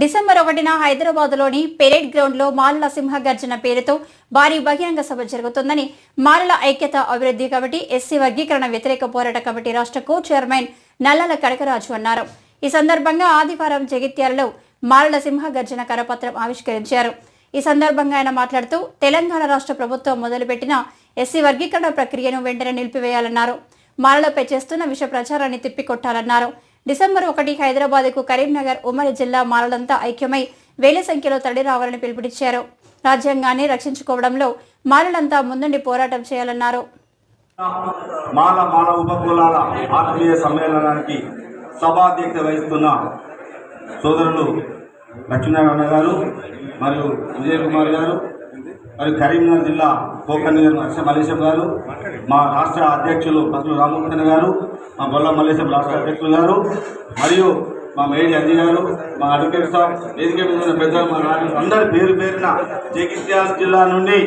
December 1న హైదరాబాద్లోని parade గ్రౌండ్లో మాలల సింహగర్జన పేరుతో భారీ బహిరంగ సభ జరుగుతుందని మాలల ఐక్యత అభివృద్ధి కమిటీ ఎస్సీ వర్గీకరణ వ్యతిరేక పోరాట కమిటీ రాష్ట్ర కో చైర్మన్ నల్లల కనకరాజు అన్నారు. ఈ సందర్భంగా ఆదివారం జగిత్యాలలో మాలల సింహగర్జన కరపత్రం ఆవిష్కరించారు. ఈ సందర్భంగా ఆయన మాట్లాడుతూ తెలంగాణ రాష్ట్ర ప్రభుత్వం మొదలుపెట్టిన ఎస్సీ వర్గీకరణ ప్రక్రియను వెంటనే నిలిపివేయాలన్నారు. మాలలపై చేస్తున్న విష ప్రచారాన్ని తిప్పికొట్టాలన్నారు. డిసెంబర్ 1 హైదరాబాద్కు కరీంనగర్ ఉమ్మడి జిల్లా మాలలంతా ఐక్యమై వేల సంఖ్యలో తరలి రావాలని పిలుపునిచ్చారు. రాజ్యాంగాన్ని రక్షించుకోవడంలో మాలలంతా ముందుండి పోరాటం చేయాలన్నారు. మాల ఉపకులాల ఆత్మీయ సమ్మేళనానికి సభాధ్యక్షత వహిస్తున్న సోదరులు లక్ష్మీనారాయణ గారు మరియు విజయ్ కుమార్ గారు మరియు కరీంనగర్ జిల్లా కోకన్నీరు మల్లేశం గారు, మా రాష్ట్ర అధ్యక్షులు పసులు రామకృష్ణ గారు, మా బొల్ల మల్లేశం రాష్ట్ర అధ్యక్షులు గారు మరియు మా మేడి అజయ్ గారు, మా అడ్వకేట్ సాబ్, వేదిక మీద ఉన్న పెద్దలు, మా నాయకులు అందరి పేరు పేరున జగిత్యాల జిల్లా నుండి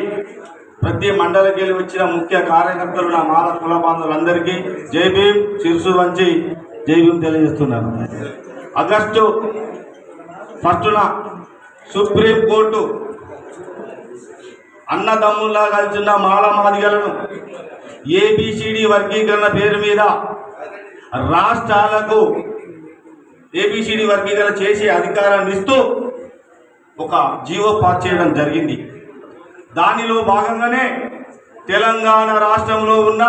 ప్రతి మండలికి వెళ్ళి వచ్చిన ముఖ్య కార్యకర్తలు, నా మాల కుల బాంధవులందరికీ జై భీమ్, శిరసు వంచి జై భీమ్ తెలియజేస్తున్నాను. ఆగస్టు 1న సుప్రీంకోర్టు అన్నదమ్ముల్లా కలిసిన మాల మాదిగలను ఏబిసిడి వర్గీకరణ పేరు మీద రాష్ట్రాలకు ఏబిసిడి వర్గీకరణ చేసే అధికారాన్ని ఇస్తూ ఒక జీవో పాస్ చేయడం జరిగింది. దానిలో భాగంగానే తెలంగాణ రాష్ట్రంలో ఉన్న